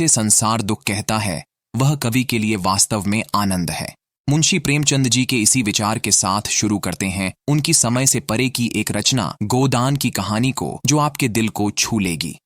से संसार दुख कहता है, वह कवि के लिए वास्तव में आनंद है। मुंशी प्रेमचंद जी के इसी विचार के साथ शुरू करते हैं उनकी समय से परे की एक रचना गोदान की कहानी को, जो आपके दिल को छू लेगी।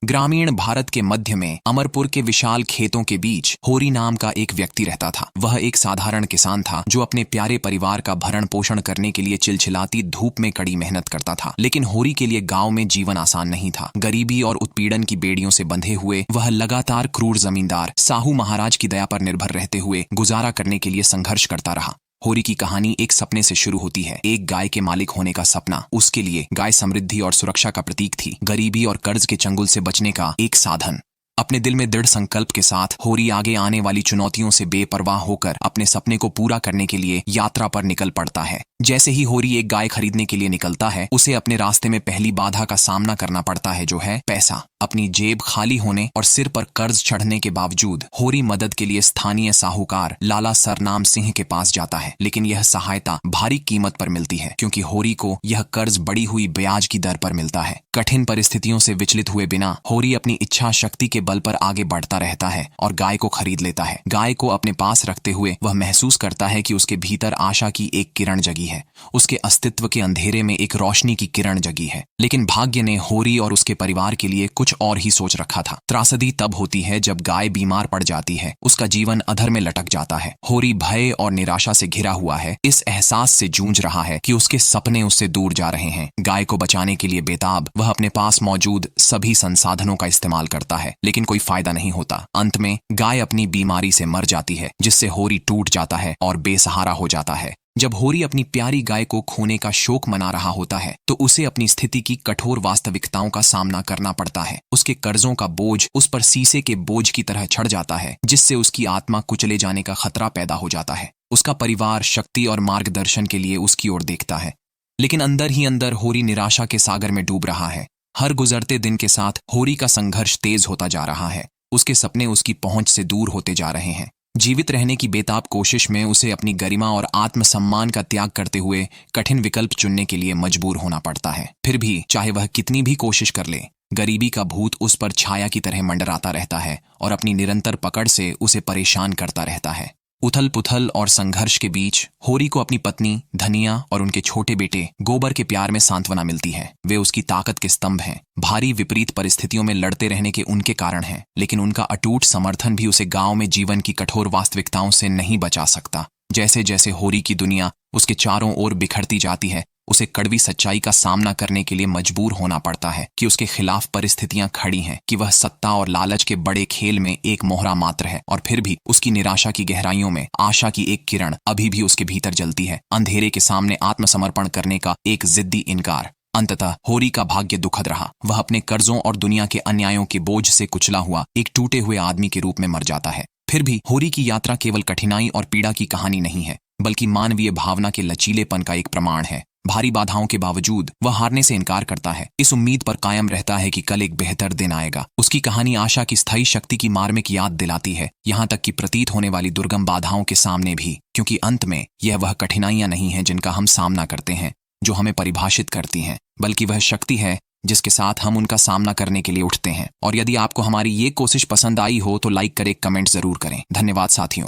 ग्रामीण भारत के मध्य में अमरपुर के विशाल खेतों के बीच होरी नाम का एक व्यक्ति रहता था। वह एक साधारण किसान था जो अपने प्यारे परिवार का भरण पोषण करने के लिए चिलचिलाती धूप में कड़ी मेहनत करता था। लेकिन होरी के लिए गांव में जीवन आसान नहीं था। गरीबी और उत्पीड़न की बेड़ियों से बंधे हुए वह लगातार क्रूर जमींदार साहू महाराज की दया पर निर्भर रहते हुए गुजारा करने के लिए संघर्ष करता रहा। होरी की कहानी एक सपने से शुरू होती है। एक गाय के मालिक होने का सपना। उसके लिए गाय समृद्धि और सुरक्षा का प्रतीक थी, गरीबी और कर्ज के चंगुल से बचने का एक साधन। अपने दिल में दृढ़ संकल्प के साथ होरी आगे आने वाली चुनौतियों से बेपरवाह होकर अपने सपने को पूरा करने के लिए यात्रा पर निकल पड़ता है। जैसे ही होरी एक गाय खरीदने के लिए निकलता है, उसे अपने रास्ते में पहली बाधा का सामना करना पड़ता है, जो है पैसा। अपनी जेब खाली होने और सिर पर कर्ज चढ़ने के बावजूद होरी मदद के लिए स्थानीय साहूकार लाला सरनाम सिंह के पास जाता है। लेकिन यह सहायता भारी कीमत पर मिलती है, क्योंकि होरी को यह कर्ज बढ़ी हुई ब्याज की दर पर मिलता है। कठिन परिस्थितियों से विचलित हुए बिना होरी अपनी इच्छा शक्ति के बल पर आगे बढ़ता रहता है और गाय को खरीद लेता है। गाय को अपने पास रखते हुए वह महसूस करता है कि उसके भीतर आशा की एक किरण जगी है। उसके अस्तित्व के अंधेरे में एक रोशनी की किरण जगी है। लेकिन भाग्य ने होरी और उसके परिवार के लिए कुछ और ही सोच रखा था। त्रासदी तब होती है जब गाय बीमार पड़ जाती है। उसका जीवन अधर में लटक जाता है। होरी भय और निराशा से घिरा हुआ है। इस एहसास से जूझ रहा है कि उसके सपने उससे दूर जा रहे हैं। गाय को बचाने के लिए बेताब वह अपने पास मौजूद सभी संसाधनों का इस्तेमाल करता है, लेकिन कोई फायदा नहीं होता। अंत में गाय अपनी बीमारी से मर जाती है, जिससे होरी टूट जाता है और बेसहारा हो जाता है। जब होरी अपनी प्यारी गाय को खोने का शोक मना रहा होता है, तो उसे अपनी स्थिति की कठोर वास्तविकताओं का सामना करना पड़ता है। उसके कर्जों का बोझ उस पर शीशे के बोझ की तरह चढ़ जाता है, जिससे उसकी आत्मा कुचले जाने का खतरा पैदा हो जाता है। उसका परिवार शक्ति और मार्गदर्शन के लिए उसकी ओर देखता है, लेकिन अंदर ही अंदर होरी निराशा के सागर में डूब रहा है। हर गुजरते दिन के साथ होरी का संघर्ष तेज होता जा रहा है। उसके सपने उसकी पहुंच से दूर होते जा रहे हैं। जीवित रहने की बेताब कोशिश में उसे अपनी गरिमा और आत्मसम्मान का त्याग करते हुए कठिन विकल्प चुनने के लिए मजबूर होना पड़ता है। फिर भी चाहे वह कितनी भी कोशिश कर ले, गरीबी का भूत उस पर छाया की तरह मंडराता रहता है और अपनी निरंतर पकड़ से उसे परेशान करता रहता है। उथल पुथल और संघर्ष के बीच होरी को अपनी पत्नी धनिया और उनके छोटे बेटे गोबर के प्यार में सांत्वना मिलती है। वे उसकी ताकत के स्तंभ हैं। भारी विपरीत परिस्थितियों में लड़ते रहने के उनके कारण हैं, लेकिन उनका अटूट समर्थन भी उसे गांव में जीवन की कठोर वास्तविकताओं से नहीं बचा सकता। जैसे जैसे होरी की दुनिया उसके चारों ओर बिखरती जाती है, उसे कड़वी सच्चाई का सामना करने के लिए मजबूर होना पड़ता है कि उसके खिलाफ परिस्थितियां खड़ी हैं, कि वह सत्ता और लालच के बड़े खेल में एक मोहरा मात्र है। और फिर भी उसकी निराशा की गहराइयों में आशा की एक किरण अभी भी उसके भीतर जलती है। अंधेरे के सामने आत्मसमर्पण करने का एक जिद्दी इनकार। अंततः होरी का भाग्य दुखद रहा। वह अपने कर्जों और दुनिया के अन्यायों के बोझ से कुचला हुआ एक टूटे हुए आदमी के रूप में मर जाता है। फिर भी होरी की यात्रा केवल कठिनाई और पीड़ा की कहानी नहीं है, बल्कि मानवीय भावना के लचीलेपन का एक प्रमाण है। भारी बाधाओं के बावजूद वह हारने से इनकार करता है। इस उम्मीद पर कायम रहता है कि कल एक बेहतर दिन आएगा। उसकी कहानी आशा की स्थायी शक्ति की मार्मिक याद दिलाती है, यहाँ तक कि प्रतीत होने वाली दुर्गम बाधाओं के सामने भी, क्योंकि अंत में यह वह कठिनाइयां नहीं हैं जिनका हम सामना करते हैं जो हमें परिभाषित करती हैं, बल्कि वह शक्ति है जिसके साथ हम उनका सामना करने के लिए उठते हैं। और यदि आपको हमारी ये कोशिश पसंद आई हो तो लाइक करें, कमेंट जरूर करें। धन्यवाद साथियों।